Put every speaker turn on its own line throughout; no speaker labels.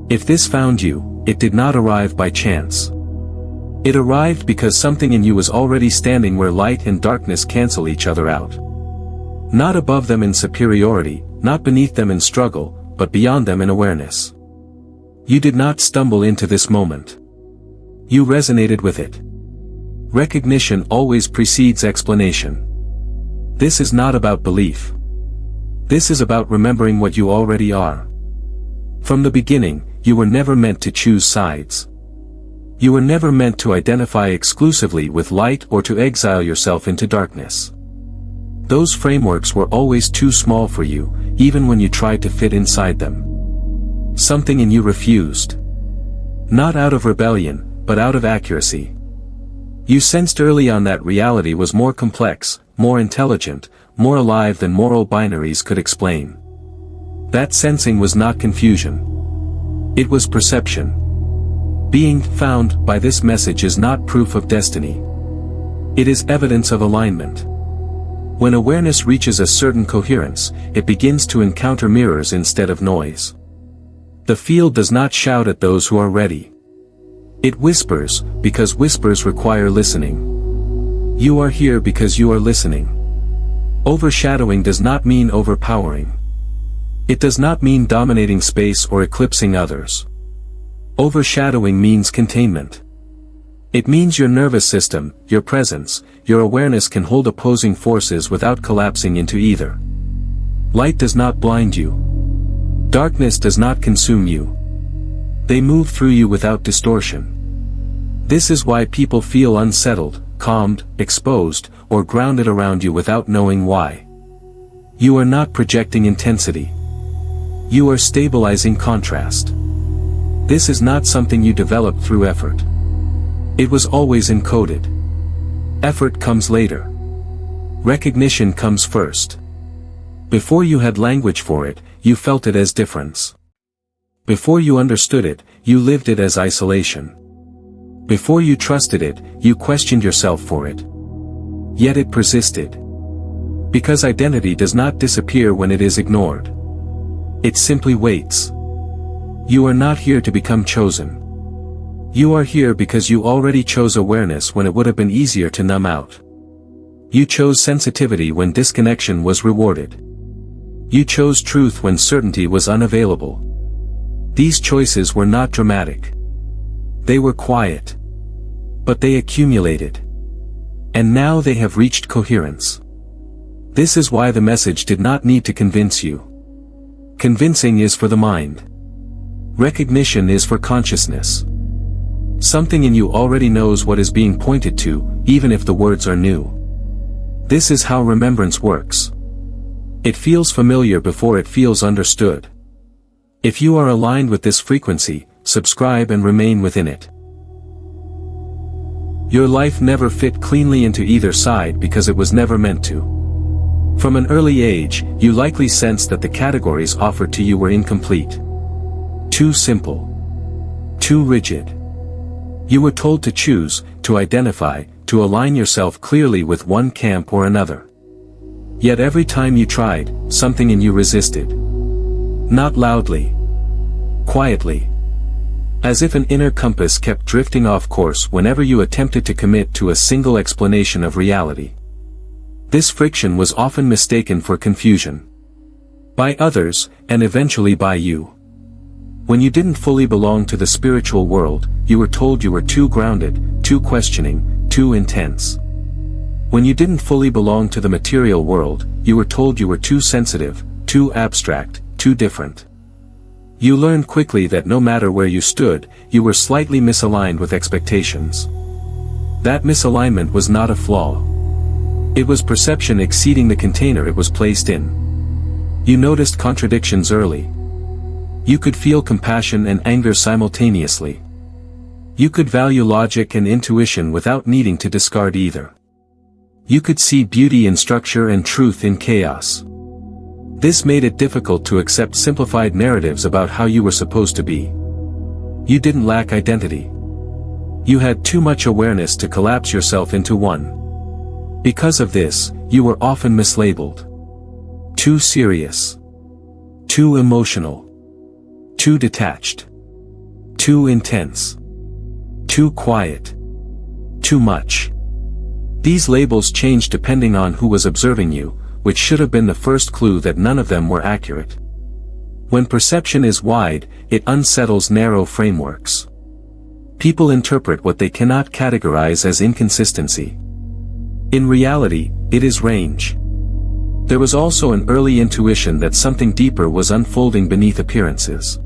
If this found you, it did not arrive by chance. It arrived because something in you was already standing where light and darkness cancel each other out. Not above them in superiority, not beneath them in struggle, but beyond them in awareness. You did not stumble into this moment. You resonated with it. Recognition always precedes explanation. This is not about belief. This is about remembering what you already are. From the beginning, you were never meant to choose sides. You were never meant to identify exclusively with light or to exile yourself into darkness. Those frameworks were always too small for you, even when you tried to fit inside them. Something in you refused. Not out of rebellion, but out of accuracy. You sensed early on that reality was more complex, more intelligent, more alive than moral binaries could explain. That sensing was not confusion. It was perception. Being found by this message is not proof of destiny. It is evidence of alignment. When awareness reaches a certain coherence, it begins to encounter mirrors instead of noise. The field does not shout at those who are ready. It whispers, because whispers require listening. You are here because you are listening. Overshadowing does not mean overpowering. It does not mean dominating space or eclipsing others. Overshadowing means containment. It means your nervous system, your presence, your awareness can hold opposing forces without collapsing into either. Light does not blind you. Darkness does not consume you. They move through you without distortion. This is why people feel unsettled, calmed, exposed, or grounded around you without knowing why. You are not projecting intensity. You are stabilizing contrast. This is not something you develop through effort. It was always encoded. Effort comes later. Recognition comes first. Before you had language for it, you felt it as difference. Before you understood it, you lived it as isolation. Before you trusted it, you questioned yourself for it. Yet it persisted. Because identity does not disappear when it is ignored. It simply waits. You are not here to become chosen. You are here because you already chose awareness when it would have been easier to numb out. You chose sensitivity when disconnection was rewarded. You chose truth when certainty was unavailable. These choices were not dramatic. They were quiet. But they accumulated. And now they have reached coherence. This is why the message did not need to convince you. Convincing is for the mind. Recognition is for consciousness. Something in you already knows what is being pointed to, even if the words are new. This is how remembrance works. It feels familiar before it feels understood. If you are aligned with this frequency, subscribe and remain within it. Your life never fit cleanly into either side because it was never meant to. From an early age, you likely sensed that the categories offered to you were incomplete. Too simple. Too rigid. You were told to choose, to identify, to align yourself clearly with one camp or another. Yet every time you tried, something in you resisted. Not loudly. Quietly. As if an inner compass kept drifting off course whenever you attempted to commit to a single explanation of reality. This friction was often mistaken for confusion. By others, and eventually by you. When you didn't fully belong to the spiritual world, you were told you were too grounded, too questioning, too intense. When you didn't fully belong to the material world, you were told you were too sensitive, too abstract, too different. You learned quickly that no matter where you stood, you were slightly misaligned with expectations. That misalignment was not a flaw. It was perception exceeding the container it was placed in. You noticed contradictions early. You could feel compassion and anger simultaneously. You could value logic and intuition without needing to discard either. You could see beauty in structure and truth in chaos. This made it difficult to accept simplified narratives about how you were supposed to be. You didn't lack identity. You had too much awareness to collapse yourself into one. Because of this, you were often mislabeled. Too serious. Too emotional. Too detached. Too intense. Too quiet. Too much. These labels changed depending on who was observing you, which should have been the first clue that none of them were accurate. When perception is wide, it unsettles narrow frameworks. People interpret what they cannot categorize as inconsistency. In reality, it is range. There was also an early intuition that something deeper was unfolding beneath appearances.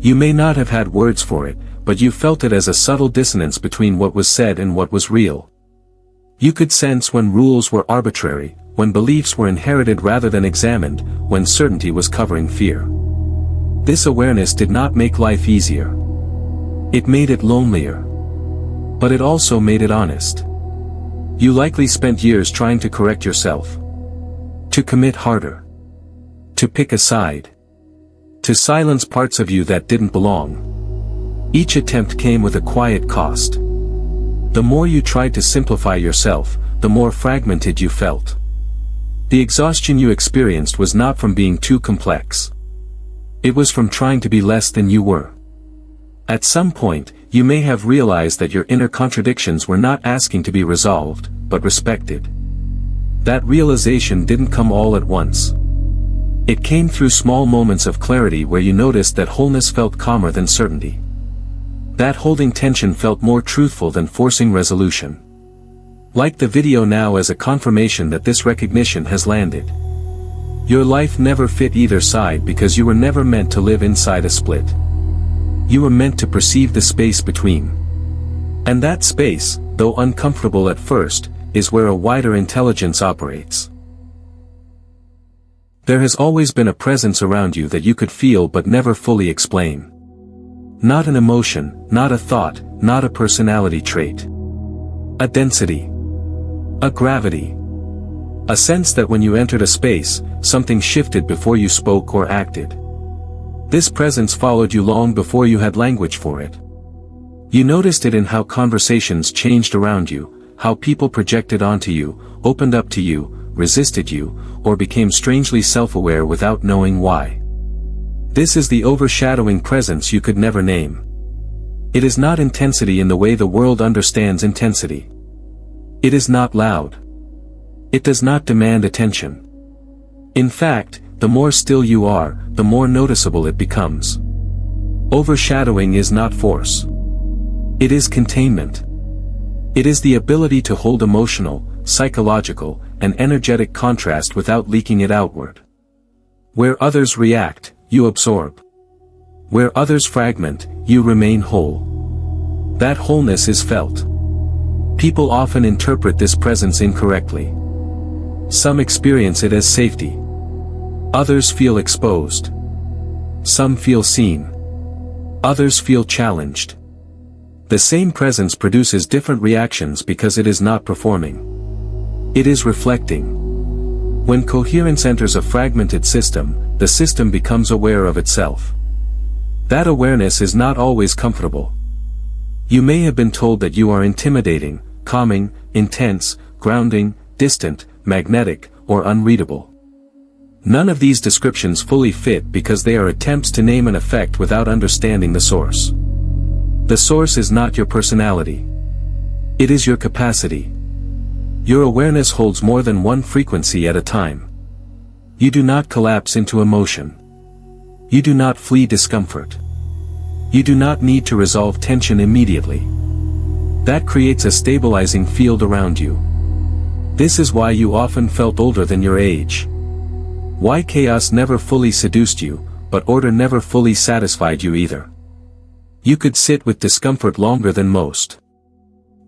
You may not have had words for it, but you felt it as a subtle dissonance between what was said and what was real. You could sense when rules were arbitrary, when beliefs were inherited rather than examined, when certainty was covering fear. This awareness did not make life easier. It made it lonelier. But it also made it honest. You likely spent years trying to correct yourself. To commit harder. To pick a side. To silence parts of you that didn't belong. Each attempt came with a quiet cost. The more you tried to simplify yourself, the more fragmented you felt. The exhaustion you experienced was not from being too complex. It was from trying to be less than you were. At some point, you may have realized that your inner contradictions were not asking to be resolved, but respected. That realization didn't come all at once. It came through small moments of clarity where you noticed that wholeness felt calmer than certainty. That holding tension felt more truthful than forcing resolution. Like the video now as a confirmation that this recognition has landed. Your life never fit either side because you were never meant to live inside a split. You were meant to perceive the space between. And that space, though uncomfortable at first, is where a wider intelligence operates. There has always been a presence around you that you could feel but never fully explain. Not an emotion, not a thought, not a personality trait. A density. A gravity. A sense that when you entered a space, something shifted before you spoke or acted. This presence followed you long before you had language for it. You noticed it in how conversations changed around you, how people projected onto you, opened up to you, resisted you, or became strangely self-aware without knowing why. This is the overshadowing presence you could never name. It is not intensity in the way the world understands intensity. It is not loud. It does not demand attention. In fact, the more still you are, the more noticeable it becomes. Overshadowing is not force. It is containment. It is the ability to hold emotional, psychological, and energetic contrast without leaking it outward. Where others react, you absorb. Where others fragment, you remain whole. That wholeness is felt. People often interpret this presence incorrectly. Some experience it as safety. Others feel exposed. Some feel seen. Others feel challenged. The same presence produces different reactions because it is not performing. It is reflecting. When coherence enters a fragmented system, the system becomes aware of itself. That awareness is not always comfortable. You may have been told that you are intimidating, calming, intense, grounding, distant, magnetic, or unreadable. None of these descriptions fully fit because they are attempts to name an effect without understanding the source. The source is not your personality. It is your capacity. Your awareness holds more than one frequency at a time. You do not collapse into emotion. You do not flee discomfort. You do not need to resolve tension immediately. That creates a stabilizing field around you. This is why you often felt older than your age. Why chaos never fully seduced you, but order never fully satisfied you either. You could sit with discomfort longer than most.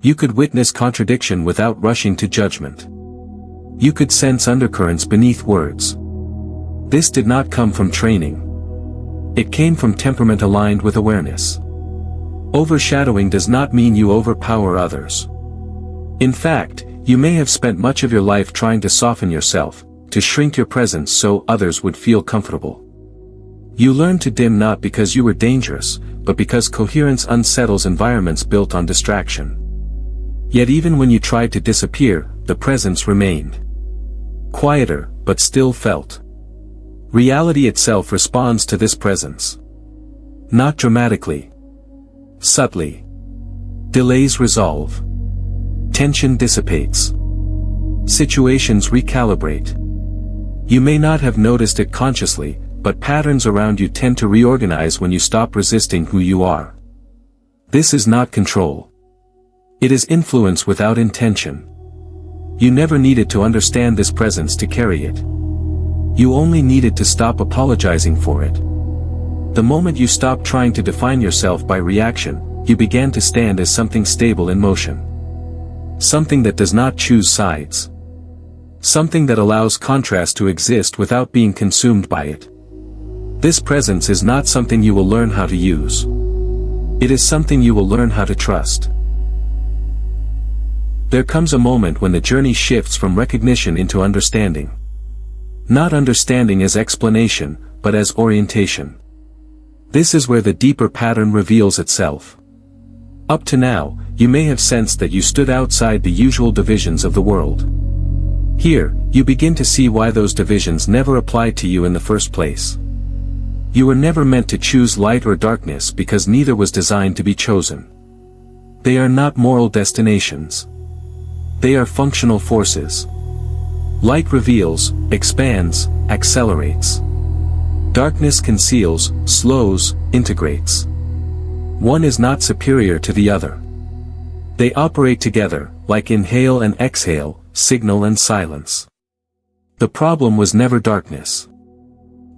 You could witness contradiction without rushing to judgment. You could sense undercurrents beneath words. This did not come from training. It came from temperament aligned with awareness. Overshadowing does not mean you overpower others. In fact, you may have spent much of your life trying to soften yourself, to shrink your presence so others would feel comfortable. You learned to dim not because you were dangerous, but because coherence unsettles environments built on distraction. Yet even when you tried to disappear, the presence remained. Quieter, but still felt. Reality itself responds to this presence. Not dramatically. Subtly. Delays resolve. Tension dissipates. Situations recalibrate. You may not have noticed it consciously, but patterns around you tend to reorganize when you stop resisting who you are. This is not control. It is influence without intention. You never needed to understand this presence to carry it. You only needed to stop apologizing for it. The moment you stopped trying to define yourself by reaction, you began to stand as something stable in motion. Something that does not choose sides. Something that allows contrast to exist without being consumed by it. This presence is not something you will learn how to use. It is something you will learn how to trust. There comes a moment when the journey shifts from recognition into understanding. Not understanding as explanation, but as orientation. This is where the deeper pattern reveals itself. Up to now, you may have sensed that you stood outside the usual divisions of the world. Here, you begin to see why those divisions never applied to you in the first place. You were never meant to choose light or darkness because neither was designed to be chosen. They are not moral destinations. They are functional forces. Light reveals, expands, accelerates. Darkness conceals, slows, integrates. One is not superior to the other. They operate together, like inhale and exhale, signal and silence. The problem was never darkness.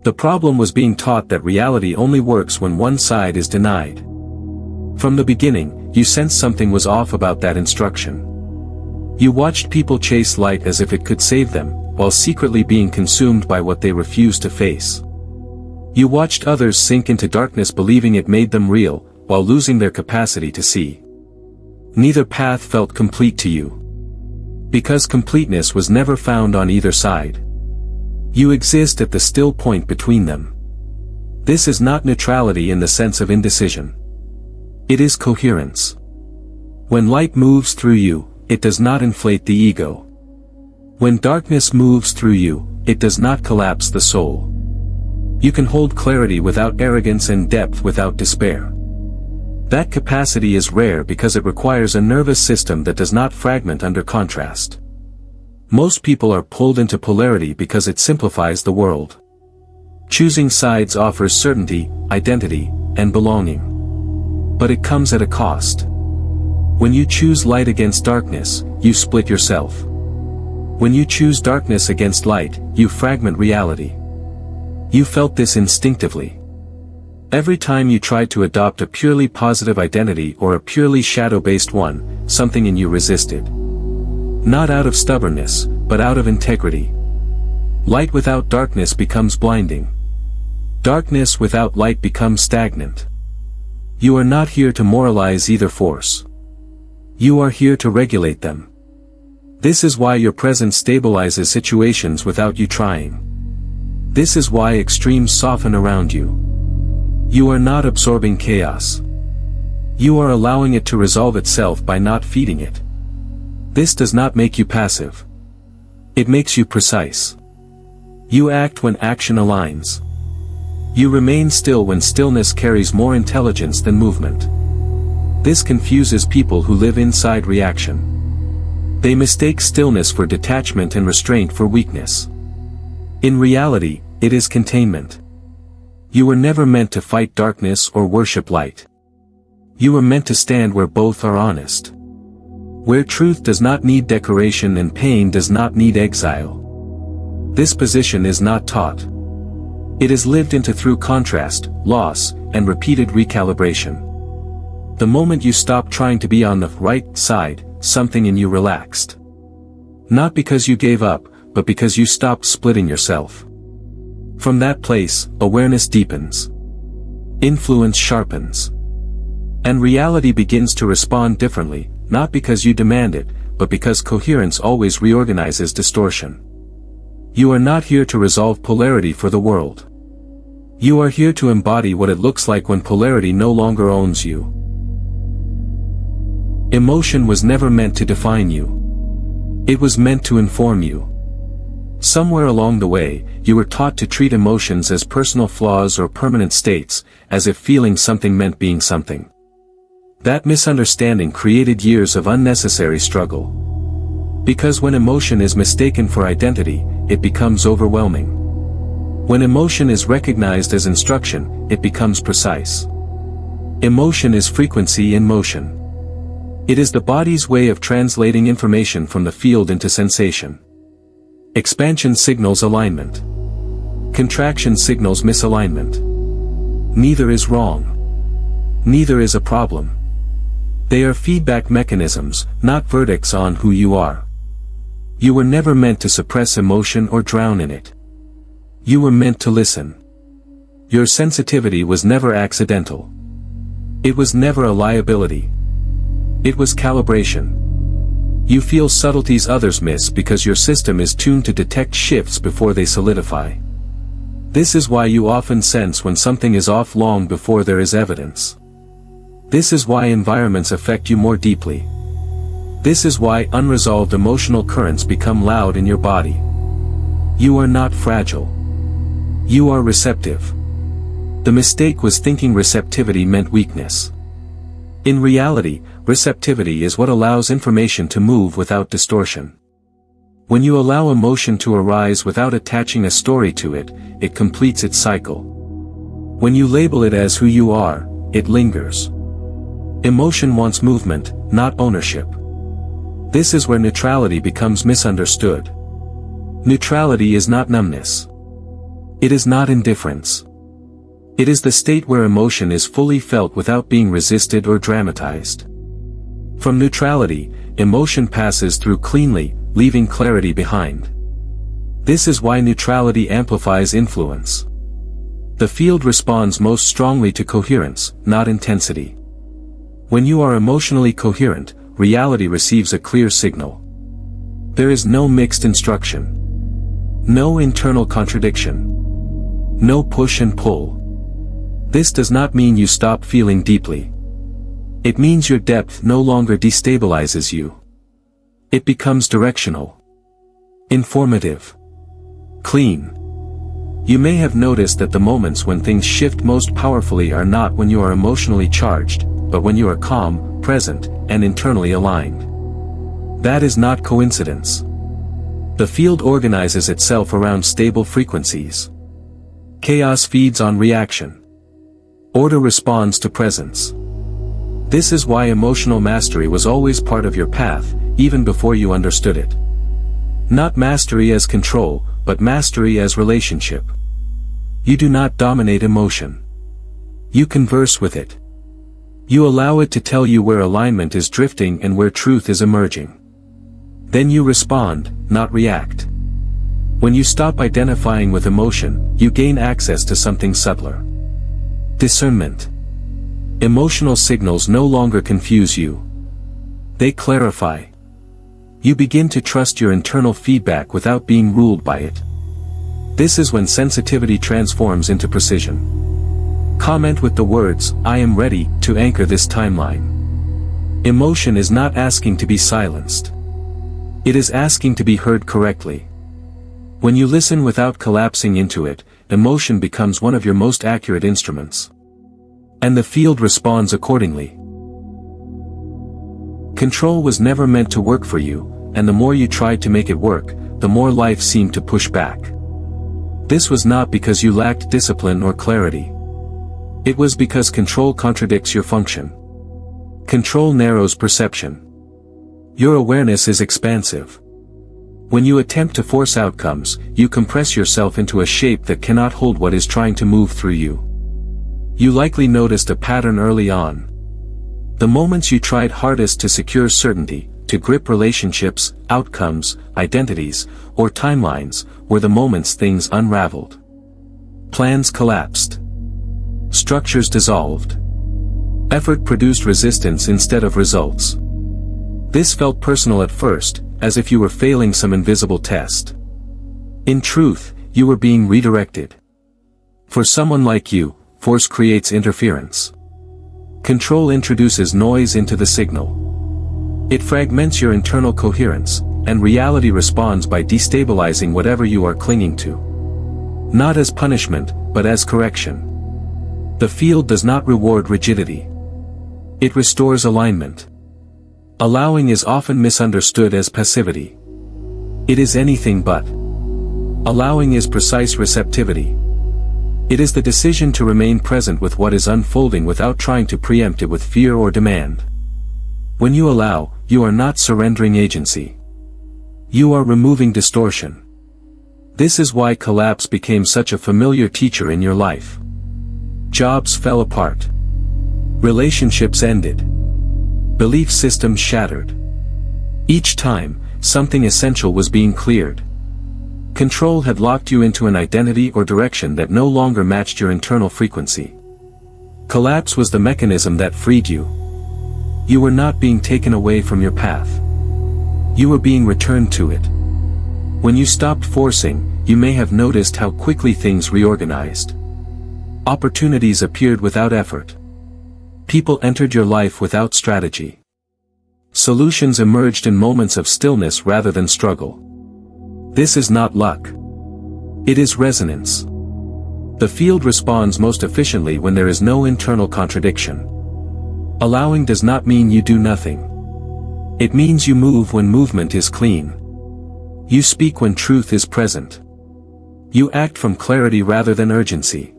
The problem was being taught that reality only works when one side is denied. From the beginning, you sensed something was off about that instruction. You watched people chase light as if it could save them, while secretly being consumed by what they refused to face. You watched others sink into darkness believing it made them real, while losing their capacity to see. Neither path felt complete to you. Because completeness was never found on either side. You exist at the still point between them. This is not neutrality in the sense of indecision. It is coherence. When light moves through you, it does not inflate the ego. When darkness moves through you, it does not collapse the soul. You can hold clarity without arrogance and depth without despair. That capacity is rare because it requires a nervous system that does not fragment under contrast. Most people are pulled into polarity because it simplifies the world. Choosing sides offers certainty, identity, and belonging. But it comes at a cost. When you choose light against darkness, you split yourself. When you choose darkness against light, you fragment reality. You felt this instinctively. Every time you tried to adopt a purely positive identity or a purely shadow-based one, something in you resisted. Not out of stubbornness, but out of integrity. Light without darkness becomes blinding. Darkness without light becomes stagnant. You are not here to moralize either force. You are here to regulate them. This is why your presence stabilizes situations without you trying. This is why extremes soften around you. You are not absorbing chaos. You are allowing it to resolve itself by not feeding it. This does not make you passive. It makes you precise. You act when action aligns. You remain still when stillness carries more intelligence than movement. This confuses people who live inside reaction. They mistake stillness for detachment and restraint for weakness. In reality, it is containment. You were never meant to fight darkness or worship light. You were meant to stand where both are honest. Where truth does not need decoration and pain does not need exile. This position is not taught. It is lived into through contrast, loss, and repeated recalibration. The moment you stop trying to be on the right side, something in you relaxed. Not because you gave up, but because you stopped splitting yourself. From that place, awareness deepens. Influence sharpens. And reality begins to respond differently, not because you demand it, but because coherence always reorganizes distortion. You are not here to resolve polarity for the world. You are here to embody what it looks like when polarity no longer owns you. Emotion was never meant to define you. It was meant to inform you. Somewhere along the way, you were taught to treat emotions as personal flaws or permanent states, as if feeling something meant being something. That misunderstanding created years of unnecessary struggle. Because when emotion is mistaken for identity, it becomes overwhelming. When emotion is recognized as instruction, it becomes precise. Emotion is frequency in motion. It is the body's way of translating information from the field into sensation. Expansion signals alignment. Contraction signals misalignment. Neither is wrong. Neither is a problem. They are feedback mechanisms, not verdicts on who you are. You were never meant to suppress emotion or drown in it. You were meant to listen. Your sensitivity was never accidental. It was never a liability. It was calibration. You feel subtleties others miss because your system is tuned to detect shifts before they solidify. This is why you often sense when something is off long before there is evidence. This is why environments affect you more deeply. This is why unresolved emotional currents become loud in your body. You are not fragile. You are receptive. The mistake was thinking receptivity meant weakness. In reality, receptivity is what allows information to move without distortion. When you allow emotion to arise without attaching a story to it, it completes its cycle. When you label it as who you are, it lingers. Emotion wants movement, not ownership. This is where neutrality becomes misunderstood. Neutrality is not numbness. It is not indifference. It is the state where emotion is fully felt without being resisted or dramatized. From neutrality, emotion passes through cleanly, leaving clarity behind. This is why neutrality amplifies influence. The field responds most strongly to coherence, not intensity. When you are emotionally coherent, reality receives a clear signal. There is no mixed instruction. No internal contradiction. No push and pull. This does not mean you stop feeling deeply. It means your depth no longer destabilizes you. It becomes directional. Informative. Clean. You may have noticed that the moments when things shift most powerfully are not when you are emotionally charged, but when you are calm, present, and internally aligned. That is not coincidence. The field organizes itself around stable frequencies. Chaos feeds on reaction. Order responds to presence. This is why emotional mastery was always part of your path, even before you understood it. Not mastery as control, but mastery as relationship. You do not dominate emotion. You converse with it. You allow it to tell you where alignment is drifting and where truth is emerging. Then you respond, not react. When you stop identifying with emotion, you gain access to something subtler. Discernment. Emotional signals no longer confuse you. They clarify. You begin to trust your internal feedback without being ruled by it. This is when sensitivity transforms into precision. Comment with the words, "I am ready," to anchor this timeline. Emotion is not asking to be silenced. It is asking to be heard correctly. When you listen without collapsing into it, emotion becomes one of your most accurate instruments. And the field responds accordingly. Control was never meant to work for you, and the more you tried to make it work, the more life seemed to push back. This was not because you lacked discipline or clarity. It was because control contradicts your function. Control narrows perception. Your awareness is expansive. When you attempt to force outcomes, you compress yourself into a shape that cannot hold what is trying to move through you. You likely noticed a pattern early on. The moments you tried hardest to secure certainty, to grip relationships, outcomes, identities, or timelines, were the moments things unraveled. Plans collapsed. Structures dissolved. Effort produced resistance instead of results. This felt personal at first, as if you were failing some invisible test. In truth, you were being redirected. For someone like you, force creates interference. Control introduces noise into the signal. It fragments your internal coherence, and reality responds by destabilizing whatever you are clinging to. Not as punishment, but as correction. The field does not reward rigidity. It restores alignment. Allowing is often misunderstood as passivity. It is anything but. Allowing is precise receptivity. It is the decision to remain present with what is unfolding without trying to preempt it with fear or demand. When you allow, you are not surrendering agency. You are removing distortion. This is why collapse became such a familiar teacher in your life. Jobs fell apart. Relationships ended. Belief systems shattered. Each time, something essential was being cleared. Control had locked you into an identity or direction that no longer matched your internal frequency. Collapse was the mechanism that freed you. You were not being taken away from your path. You were being returned to it. When you stopped forcing, you may have noticed how quickly things reorganized. Opportunities appeared without effort. People entered your life without strategy. Solutions emerged in moments of stillness rather than struggle. This is not luck. It is resonance. The field responds most efficiently when there is no internal contradiction. Allowing does not mean you do nothing. It means you move when movement is clean. You speak when truth is present. You act from clarity rather than urgency.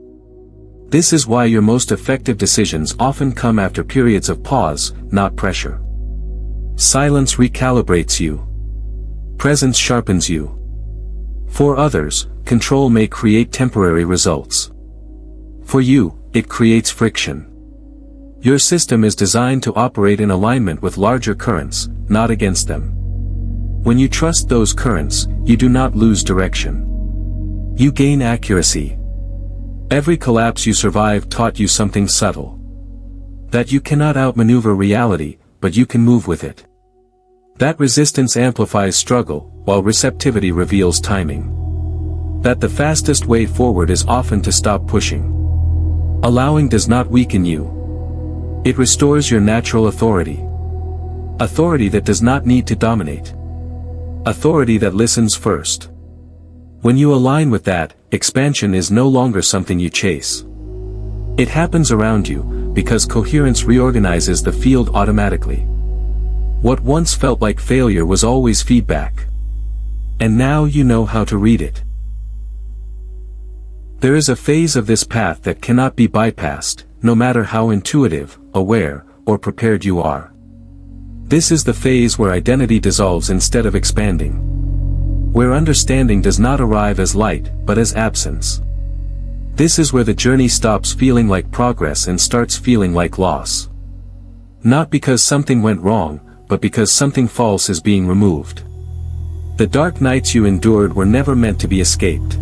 This is why your most effective decisions often come after periods of pause, not pressure. Silence recalibrates you. Presence sharpens you. For others, control may create temporary results. For you, it creates friction. Your system is designed to operate in alignment with larger currents, not against them. When you trust those currents, you do not lose direction. You gain accuracy. Every collapse you survived taught you something subtle. That you cannot outmaneuver reality, but you can move with it. That resistance amplifies struggle, while receptivity reveals timing. That the fastest way forward is often to stop pushing. Allowing does not weaken you. It restores your natural authority. Authority that does not need to dominate. Authority that listens first. When you align with that, expansion is no longer something you chase. It happens around you, because coherence reorganizes the field automatically. What once felt like failure was always feedback. And now you know how to read it. There is a phase of this path that cannot be bypassed, no matter how intuitive, aware, or prepared you are. This is the phase where identity dissolves instead of expanding. Where understanding does not arrive as light, but as absence. This is where the journey stops feeling like progress and starts feeling like loss. Not because something went wrong, but because something false is being removed. The dark nights you endured were never meant to be escaped.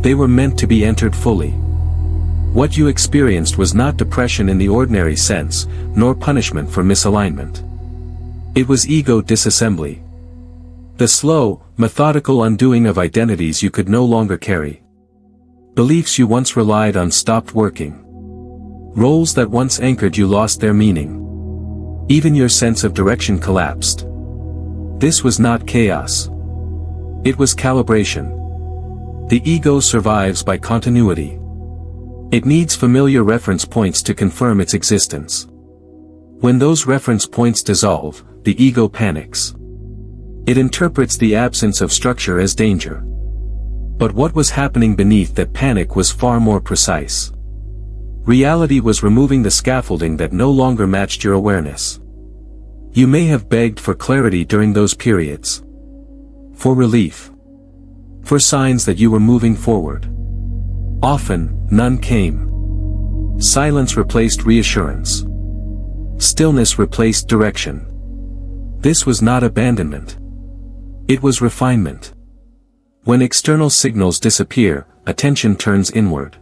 They were meant to be entered fully. What you experienced was not depression in the ordinary sense, nor punishment for misalignment. It was ego disassembly. The slow, methodical undoing of identities you could no longer carry. Beliefs you once relied on stopped working. Roles that once anchored you lost their meaning. Even your sense of direction collapsed. This was not chaos. It was calibration. The ego survives by continuity. It needs familiar reference points to confirm its existence. When those reference points dissolve, the ego panics. It interprets the absence of structure as danger. But what was happening beneath that panic was far more precise. Reality was removing the scaffolding that no longer matched your awareness. You may have begged for clarity during those periods. For relief. For signs that you were moving forward. Often, none came. Silence replaced reassurance. Stillness replaced direction. This was not abandonment. It was refinement. When external signals disappear, attention turns inward.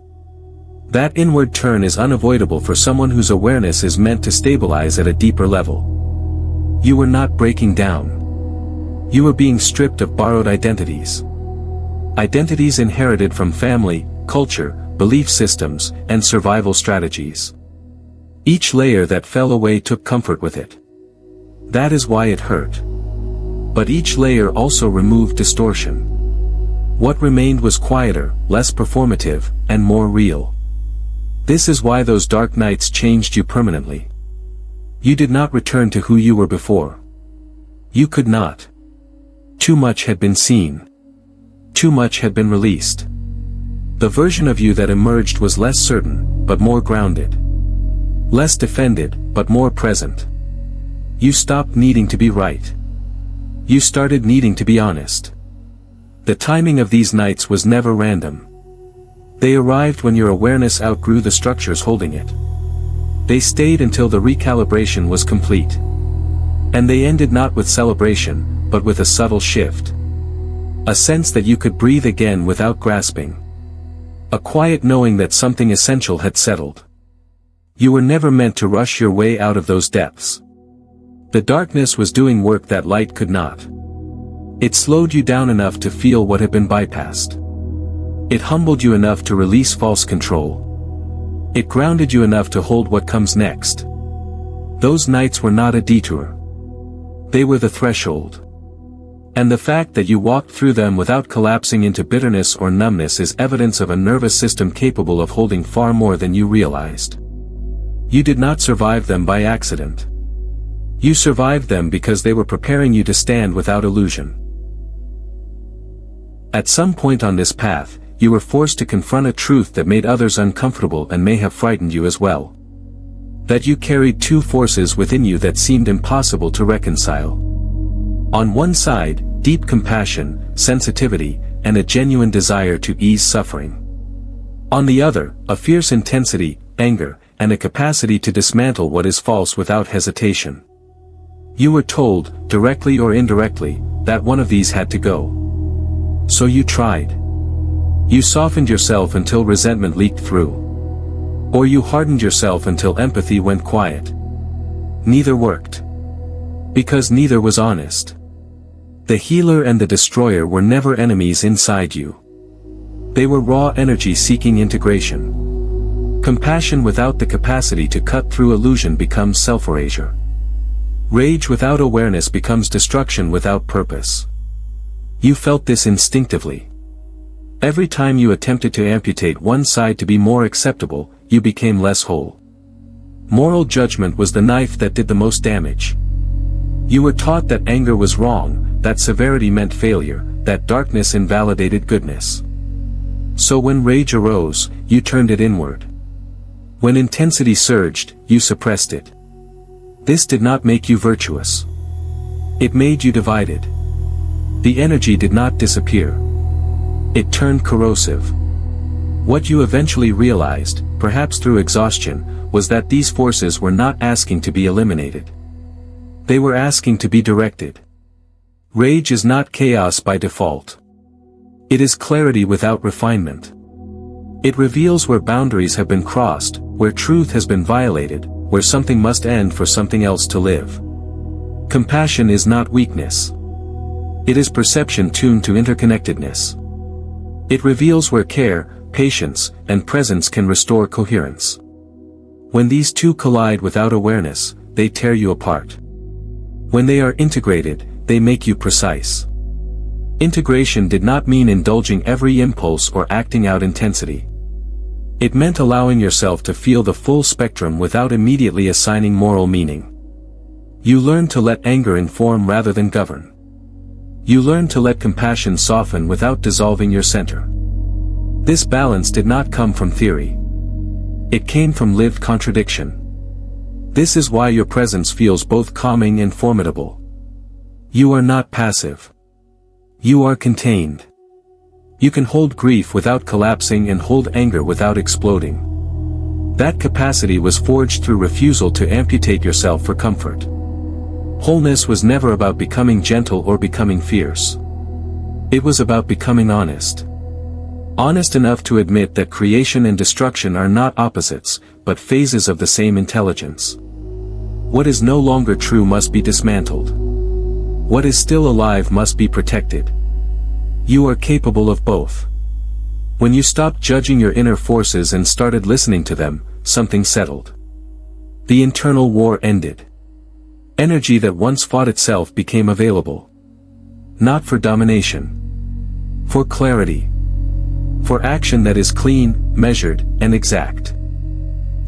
That inward turn is unavoidable for someone whose awareness is meant to stabilize at a deeper level. You were not breaking down. You were being stripped of borrowed identities. Identities inherited from family, culture, belief systems, and survival strategies. Each layer that fell away took comfort with it. That is why it hurt. But each layer also removed distortion. What remained was quieter, less performative, and more real. This is why those dark nights changed you permanently. You did not return to who you were before. You could not. Too much had been seen. Too much had been released. The version of you that emerged was less certain, but more grounded. Less defended, but more present. You stopped needing to be right. You started needing to be honest. The timing of these nights was never random. They arrived when your awareness outgrew the structures holding it. They stayed until the recalibration was complete. And they ended not with celebration, but with a subtle shift. A sense that you could breathe again without grasping. A quiet knowing that something essential had settled. You were never meant to rush your way out of those depths. The darkness was doing work that light could not. It slowed you down enough to feel what had been bypassed. It humbled you enough to release false control. It grounded you enough to hold what comes next. Those nights were not a detour. They were the threshold. And the fact that you walked through them without collapsing into bitterness or numbness is evidence of a nervous system capable of holding far more than you realized. You did not survive them by accident. You survived them because they were preparing you to stand without illusion. At some point on this path, you were forced to confront a truth that made others uncomfortable and may have frightened you as well. That you carried two forces within you that seemed impossible to reconcile. On one side, deep compassion, sensitivity, and a genuine desire to ease suffering. On the other, a fierce intensity, anger, and a capacity to dismantle what is false without hesitation. You were told, directly or indirectly, that one of these had to go. So you tried. You softened yourself until resentment leaked through. Or you hardened yourself until empathy went quiet. Neither worked. Because neither was honest. The healer and the destroyer were never enemies inside you. They were raw energy seeking integration. Compassion without the capacity to cut through illusion becomes self-erasure. Rage without awareness becomes destruction without purpose. You felt this instinctively. Every time you attempted to amputate one side to be more acceptable, you became less whole. Moral judgment was the knife that did the most damage. You were taught that anger was wrong, that severity meant failure, that darkness invalidated goodness. So when rage arose, you turned it inward. When intensity surged, you suppressed it. This did not make you virtuous. It made you divided. The energy did not disappear. It turned corrosive. What you eventually realized, perhaps through exhaustion, was that these forces were not asking to be eliminated. They were asking to be directed. Rage is not chaos by default. It is clarity without refinement. It reveals where boundaries have been crossed, where truth has been violated, where something must end for something else to live. Compassion is not weakness. It is perception tuned to interconnectedness. It reveals where care, patience, and presence can restore coherence. When these two collide without awareness, they tear you apart. When they are integrated, they make you precise. Integration did not mean indulging every impulse or acting out intensity. It meant allowing yourself to feel the full spectrum without immediately assigning moral meaning. You learned to let anger inform rather than govern. You learned to let compassion soften without dissolving your center. This balance did not come from theory. It came from lived contradiction. This is why your presence feels both calming and formidable. You are not passive. You are contained. You can hold grief without collapsing and hold anger without exploding. That capacity was forged through refusal to amputate yourself for comfort. Wholeness was never about becoming gentle or becoming fierce. It was about becoming honest. Honest enough to admit that creation and destruction are not opposites, but phases of the same intelligence. What is no longer true must be dismantled. What is still alive must be protected. You are capable of both. When you stopped judging your inner forces and started listening to them, something settled. The internal war ended. Energy that once fought itself became available. Not for domination. For clarity. For action that is clean, measured, and exact.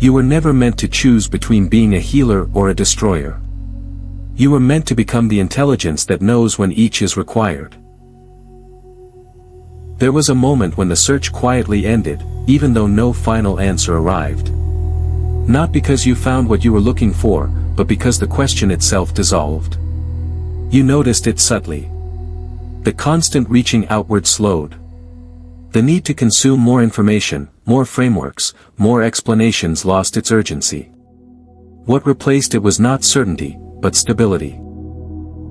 You were never meant to choose between being a healer or a destroyer. You were meant to become the intelligence that knows when each is required. There was a moment when the search quietly ended, even though no final answer arrived. Not because you found what you were looking for, but because the question itself dissolved. You noticed it subtly. The constant reaching outward slowed. The need to consume more information, more frameworks, more explanations lost its urgency. What replaced it was not certainty, but stability.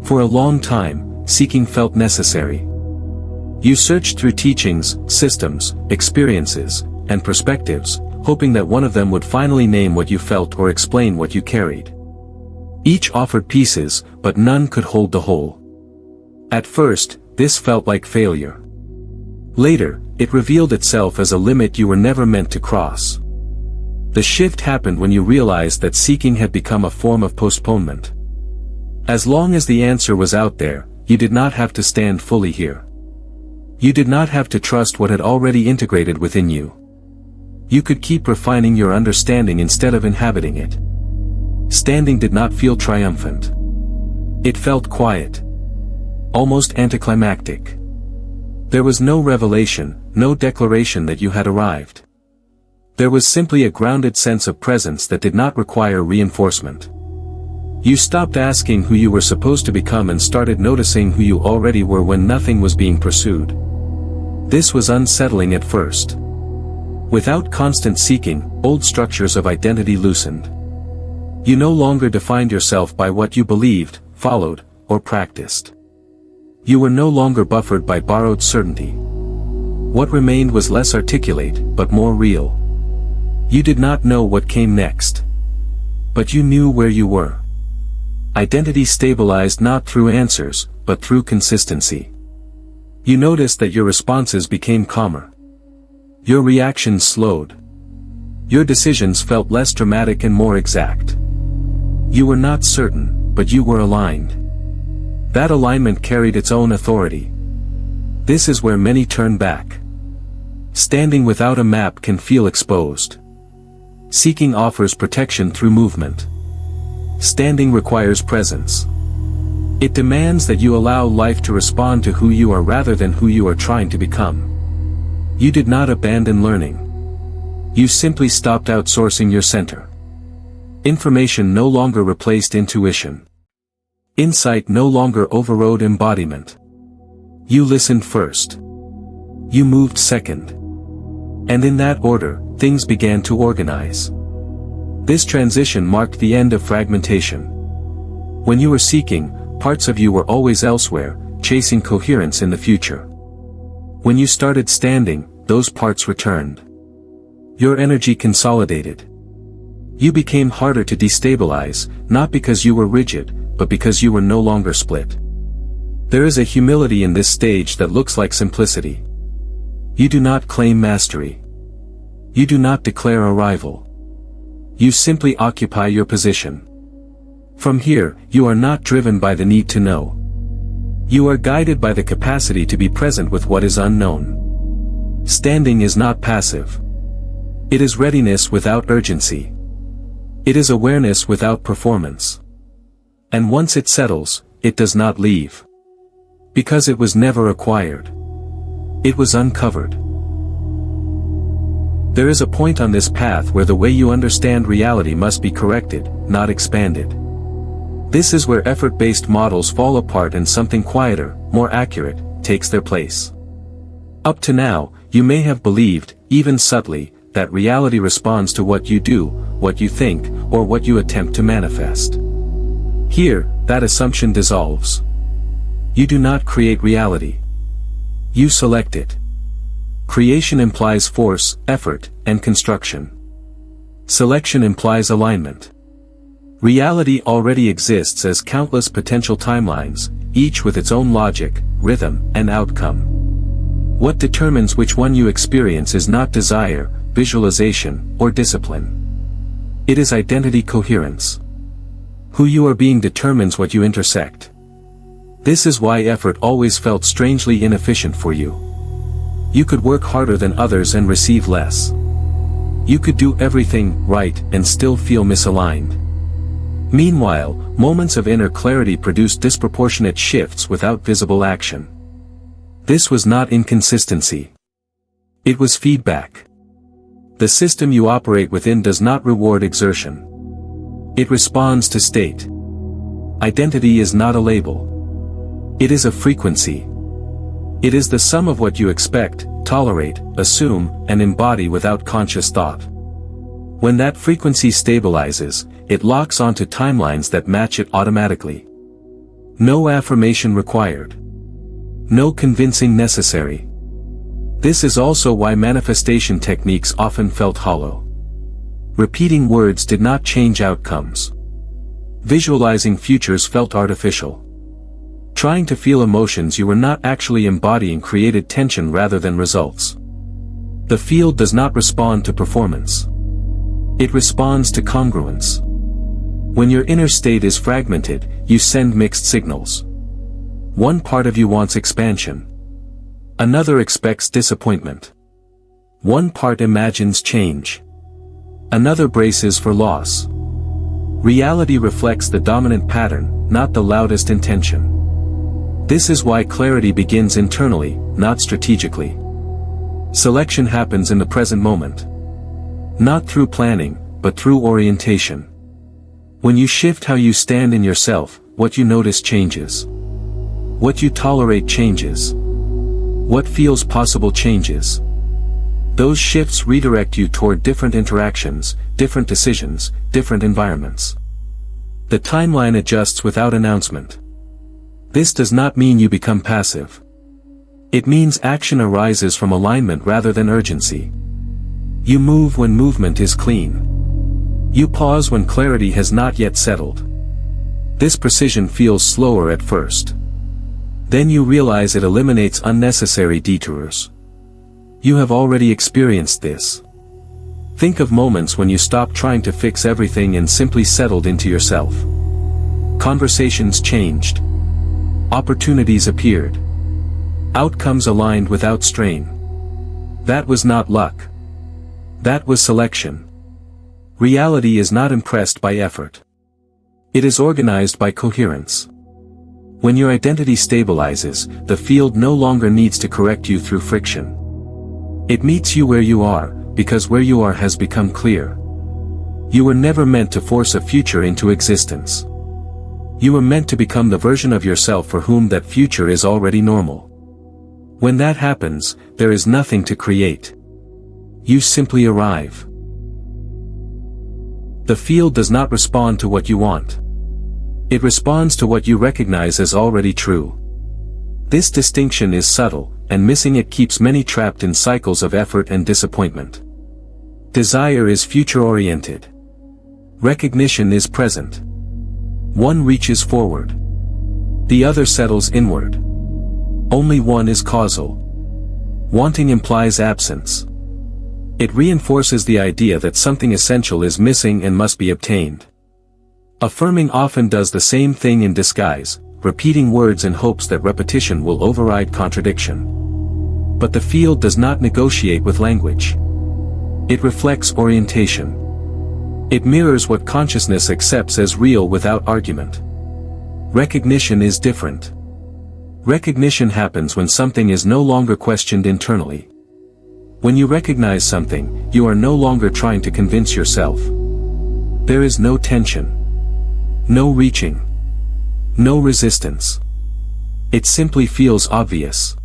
For a long time, seeking felt necessary. You searched through teachings, systems, experiences, and perspectives, hoping that one of them would finally name what you felt or explain what you carried. Each offered pieces, but none could hold the whole. At first, this felt like failure. Later, it revealed itself as a limit you were never meant to cross. The shift happened when you realized that seeking had become a form of postponement. As long as the answer was out there, you did not have to stand fully here. You did not have to trust what had already integrated within you. You could keep refining your understanding instead of inhabiting it. Standing did not feel triumphant. It felt quiet. Almost anticlimactic. There was no revelation, no declaration that you had arrived. There was simply a grounded sense of presence that did not require reinforcement. You stopped asking who you were supposed to become and started noticing who you already were when nothing was being pursued. This was unsettling at first. Without constant seeking, old structures of identity loosened. You no longer defined yourself by what you believed, followed, or practiced. You were no longer buffered by borrowed certainty. What remained was less articulate, but more real. You did not know what came next. But you knew where you were. Identity stabilized not through answers, but through consistency. You noticed that your responses became calmer. Your reactions slowed. Your decisions felt less dramatic and more exact. You were not certain, but you were aligned. That alignment carried its own authority. This is where many turn back. Standing without a map can feel exposed. Seeking offers protection through movement. Standing requires presence. It demands that you allow life to respond to who you are rather than who you are trying to become. You did not abandon learning. You simply stopped outsourcing your center. Information no longer replaced intuition. Insight no longer overrode embodiment. You listened first. You moved second. And in that order, things began to organize. This transition marked the end of fragmentation. When you were seeking, parts of you were always elsewhere, chasing coherence in the future. When you started standing, those parts returned. Your energy consolidated. You became harder to destabilize, not because you were rigid, but because you were no longer split. There is a humility in this stage that looks like simplicity. You do not claim mastery. You do not declare arrival. You simply occupy your position. From here, you are not driven by the need to know. You are guided by the capacity to be present with what is unknown. Standing is not passive. It is readiness without urgency. It is awareness without performance. And once it settles, it does not leave. Because it was never acquired. It was uncovered. There is a point on this path where the way you understand reality must be corrected, not expanded. This is where effort-based models fall apart and something quieter, more accurate, takes their place. Up to now, you may have believed, even subtly, that reality responds to what you do, what you think, or what you attempt to manifest. Here, that assumption dissolves. You do not create reality. You select it. Creation implies force, effort, and construction. Selection implies alignment. Reality already exists as countless potential timelines, each with its own logic, rhythm, and outcome. What determines which one you experience is not desire, visualization, or discipline. It is identity coherence. Who you are being determines what you intersect. This is why effort always felt strangely inefficient for you. You could work harder than others and receive less. You could do everything right and still feel misaligned. Meanwhile, moments of inner clarity produced disproportionate shifts without visible action. This was not inconsistency. It was feedback. The system you operate within does not reward exertion. It responds to state. Identity is not a label. It is a frequency. It is the sum of what you expect, tolerate, assume, and embody without conscious thought. When that frequency stabilizes, it locks onto timelines that match it automatically. No affirmation required. No convincing necessary. This is also why manifestation techniques often felt hollow. Repeating words did not change outcomes. Visualizing futures felt artificial. Trying to feel emotions you were not actually embodying created tension rather than results. The field does not respond to performance. It responds to congruence. When your inner state is fragmented, you send mixed signals. One part of you wants expansion. Another expects disappointment. One part imagines change. Another braces for loss. Reality reflects the dominant pattern, not the loudest intention. This is why clarity begins internally, not strategically. Selection happens in the present moment. Not through planning, but through orientation. When you shift how you stand in yourself, what you notice changes. What you tolerate changes. What feels possible changes. Those shifts redirect you toward different interactions, different decisions, different environments. The timeline adjusts without announcement. This does not mean you become passive. It means action arises from alignment rather than urgency. You move when movement is clean. You pause when clarity has not yet settled. This precision feels slower at first. Then you realize it eliminates unnecessary detours. You have already experienced this. Think of moments when you stopped trying to fix everything and simply settled into yourself. Conversations changed. Opportunities appeared. Outcomes aligned without strain. That was not luck. That was selection. Reality is not impressed by effort. It is organized by coherence. When your identity stabilizes, the field no longer needs to correct you through friction. It meets you where you are, because where you are has become clear. You were never meant to force a future into existence. You were meant to become the version of yourself for whom that future is already normal. When that happens, there is nothing to create. You simply arrive. The field does not respond to what you want. It responds to what you recognize as already true. This distinction is subtle, and missing it keeps many trapped in cycles of effort and disappointment. Desire is future-oriented. Recognition is present. One reaches forward. The other settles inward. Only one is causal. Wanting implies absence. It reinforces the idea that something essential is missing and must be obtained. Affirming often does the same thing in disguise, repeating words in hopes that repetition will override contradiction. But the field does not negotiate with language. It reflects orientation. It mirrors what consciousness accepts as real without argument. Recognition is different. Recognition happens when something is no longer questioned internally. When you recognize something, you are no longer trying to convince yourself. There is no tension. No reaching. No resistance. It simply feels obvious.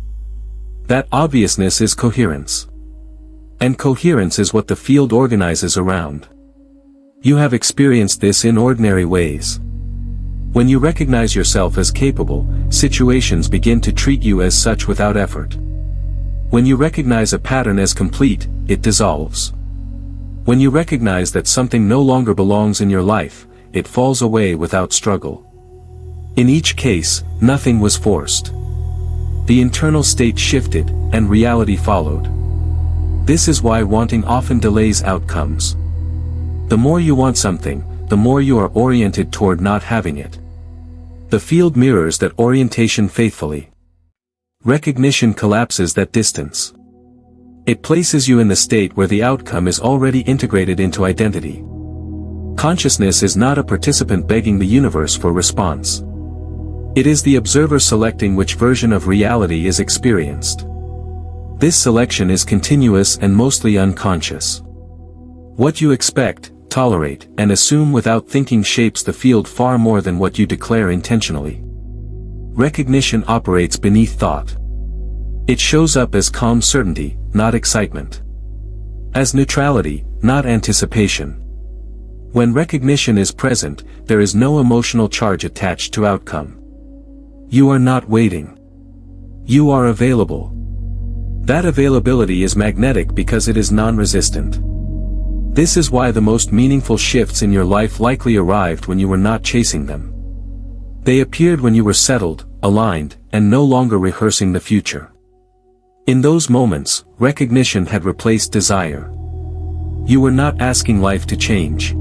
That obviousness is coherence. And coherence is what the field organizes around. You have experienced this in ordinary ways. When you recognize yourself as capable, situations begin to treat you as such without effort. When you recognize a pattern as complete, it dissolves. When you recognize that something no longer belongs in your life, it falls away without struggle. In each case, nothing was forced. The internal state shifted, and reality followed. This is why wanting often delays outcomes. The more you want something, the more you are oriented toward not having it. The field mirrors that orientation faithfully. Recognition collapses that distance. It places you in the state where the outcome is already integrated into identity. Consciousness is not a participant begging the universe for response. It is the observer selecting which version of reality is experienced. This selection is continuous and mostly unconscious. What you expect, tolerate, and assume without thinking shapes the field far more than what you declare intentionally. Recognition operates beneath thought. It shows up as calm certainty, not excitement. As neutrality, not anticipation. When recognition is present, there is no emotional charge attached to outcome. You are not waiting. You are available. That availability is magnetic because it is non-resistant. This is why the most meaningful shifts in your life likely arrived when you were not chasing them. They appeared when you were settled, aligned, and no longer rehearsing the future. In those moments, recognition had replaced desire. You were not asking life to change.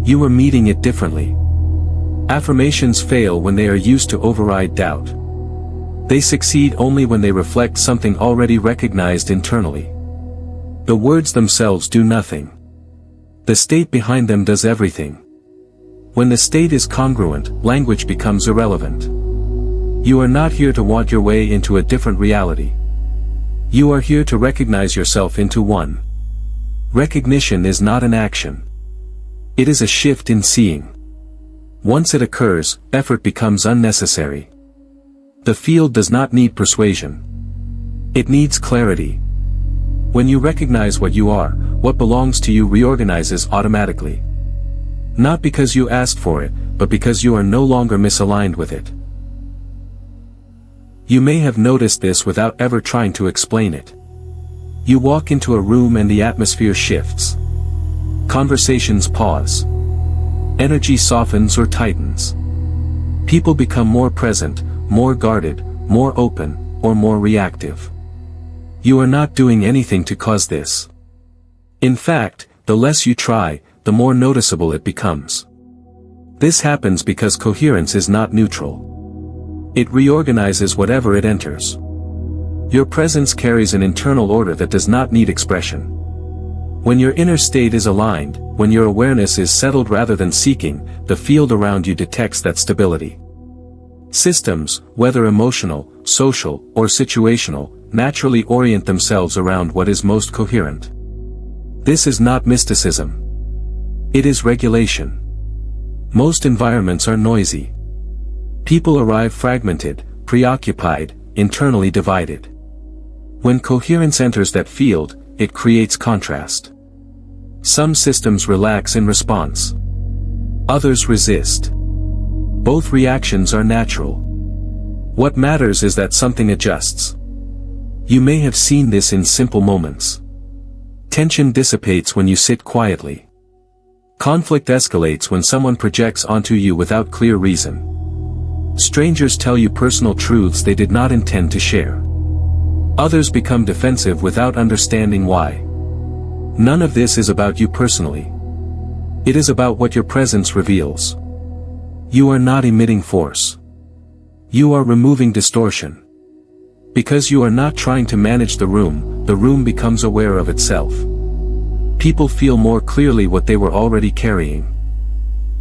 You were meeting it differently. Affirmations fail when they are used to override doubt. They succeed only when they reflect something already recognized internally. The words themselves do nothing. The state behind them does everything. When the state is congruent, language becomes irrelevant. You are not here to want your way into a different reality. You are here to recognize yourself into one. Recognition is not an action. It is a shift in seeing. Once it occurs, effort becomes unnecessary. The field does not need persuasion. It needs clarity. When you recognize what you are, what belongs to you reorganizes automatically. Not because you asked for it, but because you are no longer misaligned with it. You may have noticed this without ever trying to explain it. You walk into a room and the atmosphere shifts. Conversations pause. Energy softens or tightens. People become more present, more guarded, more open, or more reactive. You are not doing anything to cause this. In fact, the less you try, the more noticeable it becomes. This happens because coherence is not neutral. It reorganizes whatever it enters. Your presence carries an internal order that does not need expression. When your inner state is aligned, when your awareness is settled rather than seeking, the field around you detects that stability. Systems, whether emotional, social, or situational, naturally orient themselves around what is most coherent. This is not mysticism. It is regulation. Most environments are noisy. People arrive fragmented, preoccupied, internally divided. When coherence enters that field, it creates contrast. Some systems relax in response. Others resist. Both reactions are natural. What matters is that something adjusts. You may have seen this in simple moments. Tension dissipates when you sit quietly. Conflict escalates when someone projects onto you without clear reason. Strangers tell you personal truths they did not intend to share. Others become defensive without understanding why. None of this is about you personally. It is about what your presence reveals. You are not emitting force. You are removing distortion. Because you are not trying to manage the room becomes aware of itself. People feel more clearly what they were already carrying.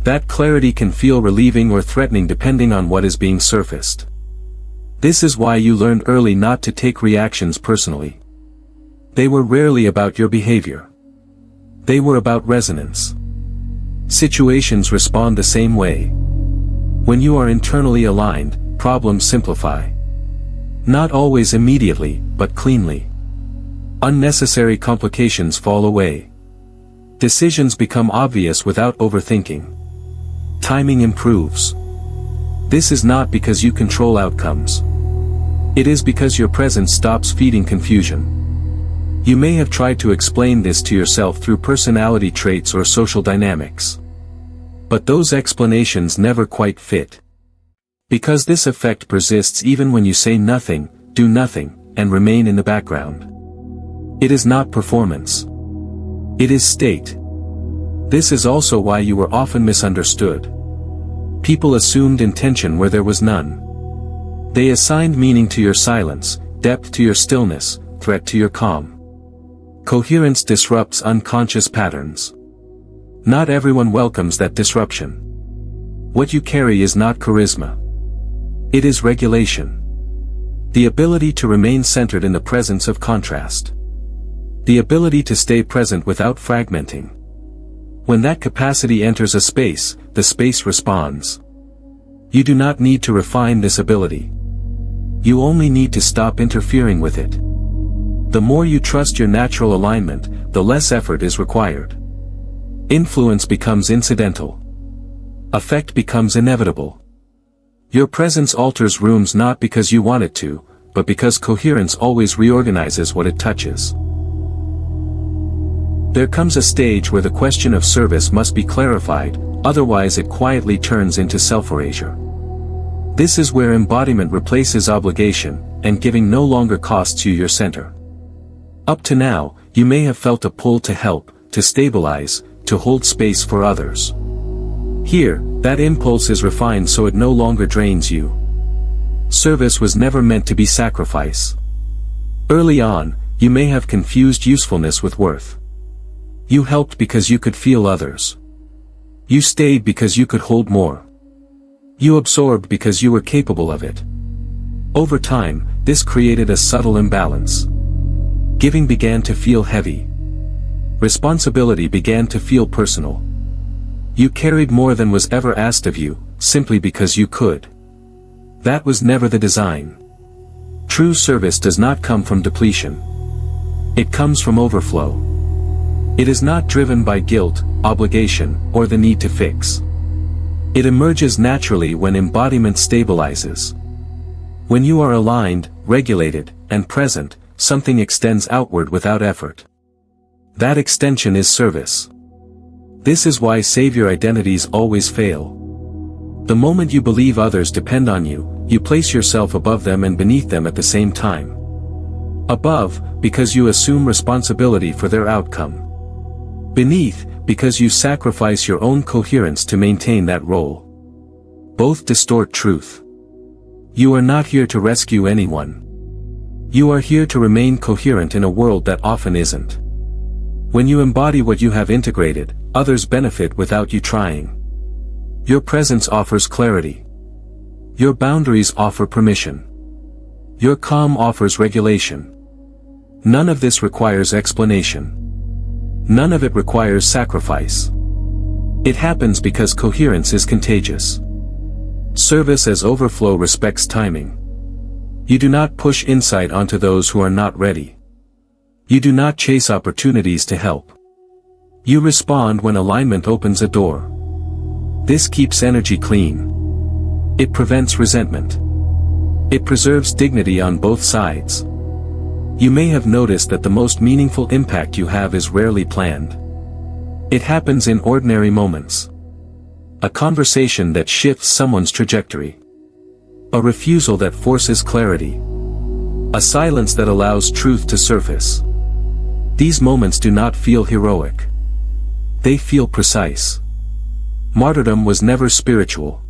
That clarity can feel relieving or threatening depending on what is being surfaced. This is why you learned early not to take reactions personally. They were rarely about your behavior. They were about resonance. Situations respond the same way. When you are internally aligned, problems simplify. Not always immediately, but cleanly. Unnecessary complications fall away. Decisions become obvious without overthinking. Timing improves. This is not because you control outcomes. It is because your presence stops feeding confusion. You may have tried to explain this to yourself through personality traits or social dynamics. But those explanations never quite fit. Because this effect persists even when you say nothing, do nothing, and remain in the background. It is not performance. It is state. This is also why you were often misunderstood. People assumed intention where there was none. They assigned meaning to your silence, depth to your stillness, threat to your calm. Coherence disrupts unconscious patterns. Not everyone welcomes that disruption. What you carry is not charisma. It is regulation. The ability to remain centered in the presence of contrast. The ability to stay present without fragmenting. When that capacity enters a space, the space responds. You do not need to refine this ability. You only need to stop interfering with it. The more you trust your natural alignment, the less effort is required. Influence becomes incidental. Effect becomes inevitable. Your presence alters rooms not because you want it to, but because coherence always reorganizes what it touches. There comes a stage where the question of service must be clarified, otherwise it quietly turns into self-erasure. This is where embodiment replaces obligation, and giving no longer costs you your center. Up to now, you may have felt a pull to help, to stabilize, to hold space for others. Here, that impulse is refined so it no longer drains you. Service was never meant to be sacrifice. Early on, you may have confused usefulness with worth. You helped because you could feel others. You stayed because you could hold more. You absorbed because you were capable of it. Over time, this created a subtle imbalance. Giving began to feel heavy. Responsibility began to feel personal. You carried more than was ever asked of you, simply because you could. That was never the design. True service does not come from depletion. It comes from overflow. It is not driven by guilt, obligation, or the need to fix. It emerges naturally when embodiment stabilizes. When you are aligned, regulated, and present, something extends outward without effort. That extension is service. This is why savior identities always fail. The moment you believe others depend on you, you place yourself above them and beneath them at the same time. Above, because you assume responsibility for their outcome. Beneath, because you sacrifice your own coherence to maintain that role. Both distort truth. You are not here to rescue anyone. You are here to remain coherent in a world that often isn't. When you embody what you have integrated, others benefit without you trying. Your presence offers clarity. Your boundaries offer permission. Your calm offers regulation. None of this requires explanation. None of it requires sacrifice. It happens because coherence is contagious. Service as overflow respects timing. You do not push insight onto those who are not ready. You do not chase opportunities to help. You respond when alignment opens a door. This keeps energy clean. It prevents resentment. It preserves dignity on both sides. You may have noticed that the most meaningful impact you have is rarely planned. It happens in ordinary moments. A conversation that shifts someone's trajectory. A refusal that forces clarity. A silence that allows truth to surface. These moments do not feel heroic. They feel precise. Martyrdom was never spiritual.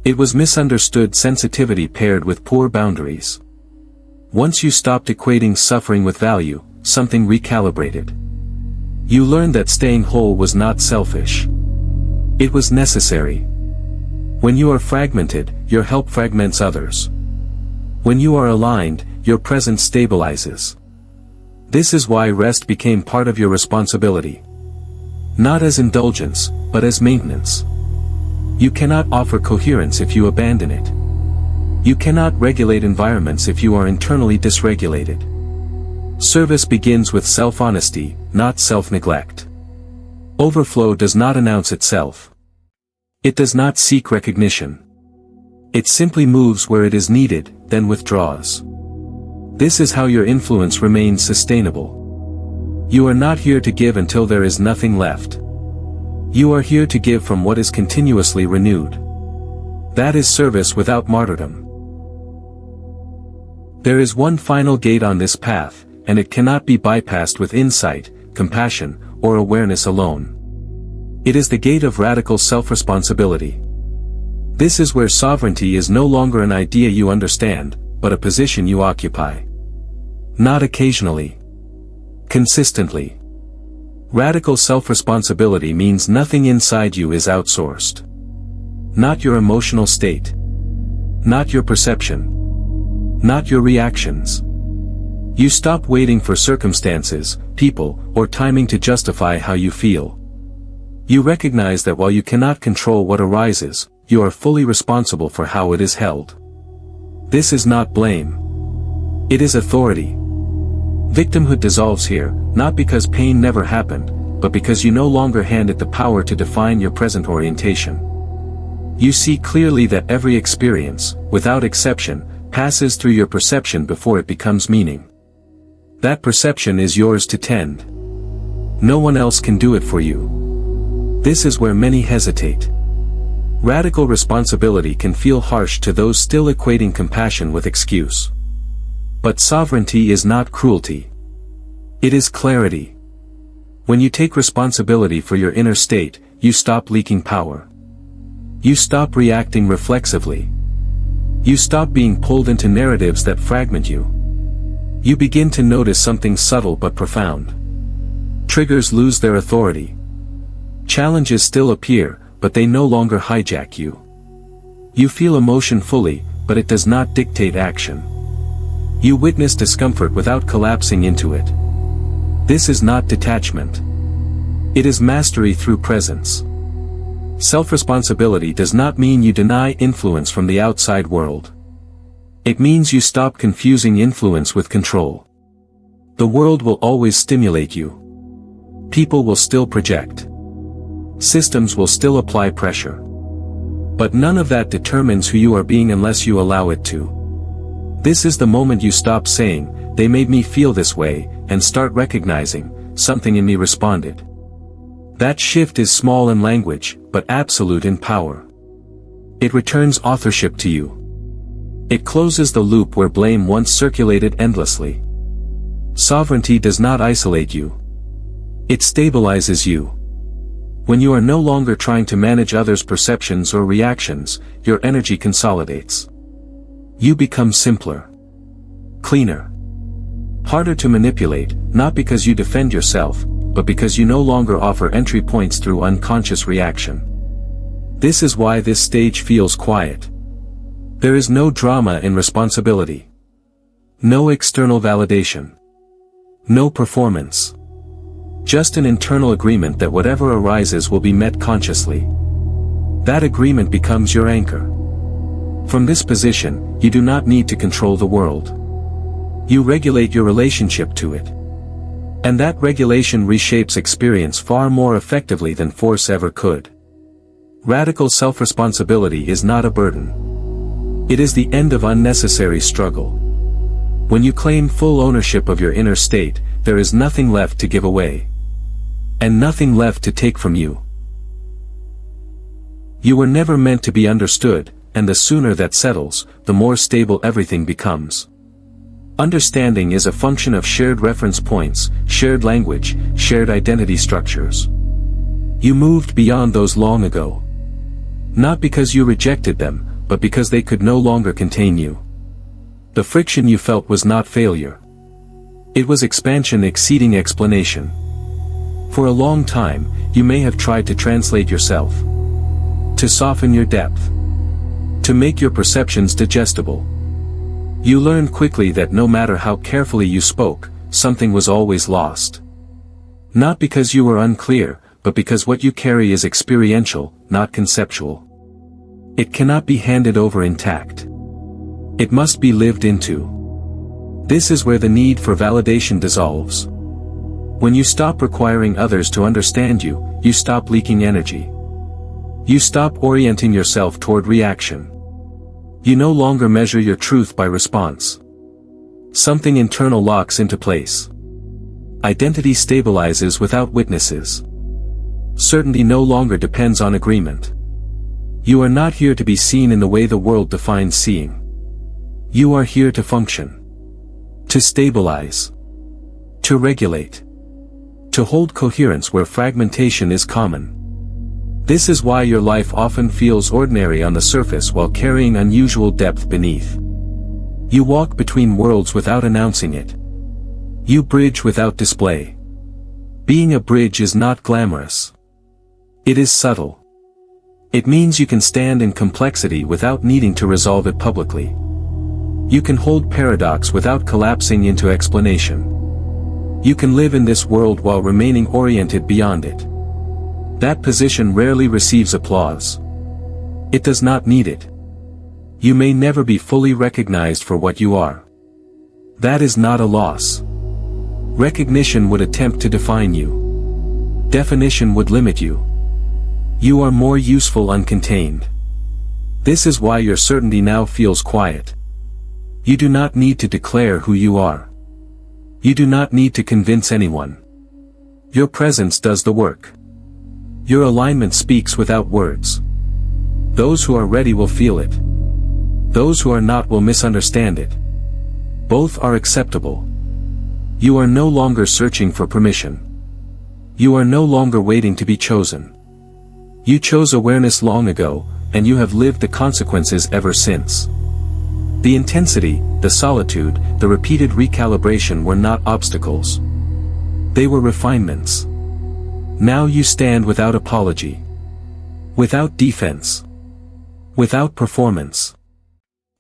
It was misunderstood sensitivity paired with poor boundaries. Once you stopped equating suffering with value, something recalibrated. You learned that staying whole was not selfish. It was necessary. When you are fragmented, your help fragments others. When you are aligned, your presence stabilizes. This is why rest became part of your responsibility. Not as indulgence, but as maintenance. You cannot offer coherence if you abandon it. You cannot regulate environments if you are internally dysregulated. Service begins with self-honesty, not self-neglect. Overflow does not announce itself. It does not seek recognition. It simply moves where it is needed, then withdraws. This is how your influence remains sustainable. You are not here to give until there is nothing left. You are here to give from what is continuously renewed. That is service without martyrdom. There is one final gate on this path, and it cannot be bypassed with insight, compassion, or awareness alone. It is the gate of radical self-responsibility. This is where sovereignty is no longer an idea you understand, but a position you occupy. Not occasionally. Consistently. Radical self-responsibility means nothing inside you is outsourced. Not your emotional state. Not your perception. Not your reactions. You stop waiting for circumstances, people, or timing to justify how you feel. You recognize that while you cannot control what arises, you are fully responsible for how it is held. This is not blame. It is authority. Victimhood dissolves here, not because pain never happened, but because you no longer hand it the power to define your present orientation. You see clearly that every experience, without exception, passes through your perception before it becomes meaning. That perception is yours to tend. No one else can do it for you. This is where many hesitate. Radical responsibility can feel harsh to those still equating compassion with excuse. But sovereignty is not cruelty. It is clarity. When you take responsibility for your inner state, you stop leaking power. You stop reacting reflexively. You stop being pulled into narratives that fragment you. You begin to notice something subtle but profound. Triggers lose their authority. Challenges still appear, but they no longer hijack you. You feel emotion fully, but it does not dictate action. You witness discomfort without collapsing into it. This is not detachment. It is mastery through presence. Self-responsibility does not mean you deny influence from the outside world. It means you stop confusing influence with control. The world will always stimulate you. People will still project. Systems will still apply pressure. But none of that determines who you are being unless you allow it to. This is the moment you stop saying, "They made me feel this way," and start recognizing, "Something in me responded." That shift is small in language, but absolute in power. It returns authorship to you. It closes the loop where blame once circulated endlessly. Sovereignty does not isolate you. It stabilizes you. When you are no longer trying to manage others' perceptions or reactions, your energy consolidates. You become simpler. Cleaner. Harder to manipulate, not because you defend yourself, but because you no longer offer entry points through unconscious reaction. This is why this stage feels quiet. There is no drama in responsibility. No external validation. No performance. Just an internal agreement that whatever arises will be met consciously. That agreement becomes your anchor. From this position, you do not need to control the world. You regulate your relationship to it. And that regulation reshapes experience far more effectively than force ever could. Radical self-responsibility is not a burden. It is the end of unnecessary struggle. When you claim full ownership of your inner state, there is nothing left to give away. And nothing left to take from you. You were never meant to be understood, and the sooner that settles, the more stable everything becomes. Understanding is a function of shared reference points, shared language, shared identity structures. You moved beyond those long ago. Not because you rejected them, but because they could no longer contain you. The friction you felt was not failure. It was expansion exceeding explanation. For a long time, you may have tried to translate yourself. To soften your depth. To make your perceptions digestible. You learned quickly that no matter how carefully you spoke, something was always lost. Not because you were unclear, but because what you carry is experiential, not conceptual. It cannot be handed over intact. It must be lived into. This is where the need for validation dissolves. When you stop requiring others to understand you, you stop leaking energy. You stop orienting yourself toward reaction. You no longer measure your truth by response. Something internal locks into place. Identity stabilizes without witnesses. Certainty no longer depends on agreement. You are not here to be seen in the way the world defines seeing. You are here to function. To stabilize. To regulate. To hold coherence where fragmentation is common. This is why your life often feels ordinary on the surface while carrying unusual depth beneath. You walk between worlds without announcing it. You bridge without display. Being a bridge is not glamorous. It is subtle. It means you can stand in complexity without needing to resolve it publicly. You can hold paradox without collapsing into explanation. You can live in this world while remaining oriented beyond it. That position rarely receives applause. It does not need it. You may never be fully recognized for what you are. That is not a loss. Recognition would attempt to define you. Definition would limit you. You are more useful uncontained. This is why your certainty now feels quiet. You do not need to declare who you are. You do not need to convince anyone. Your presence does the work. Your alignment speaks without words. Those who are ready will feel it. Those who are not will misunderstand it. Both are acceptable. You are no longer searching for permission. You are no longer waiting to be chosen. You chose awareness long ago, and you have lived the consequences ever since. The intensity, the solitude, the repeated recalibration were not obstacles. They were refinements. Now you stand without apology. Without defense. Without performance.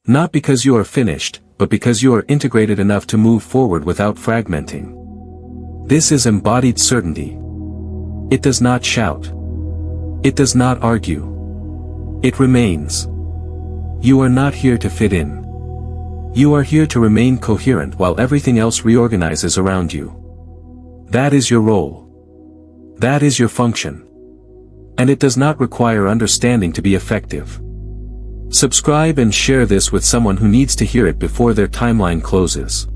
Not because you are finished, but because you are integrated enough to move forward without fragmenting. This is embodied certainty. It does not shout. It does not argue. It remains. You are not here to fit in. You are here to remain coherent while everything else reorganizes around you. That is your role. That is your function. And it does not require understanding to be effective. Subscribe and share this with someone who needs to hear it before their timeline closes.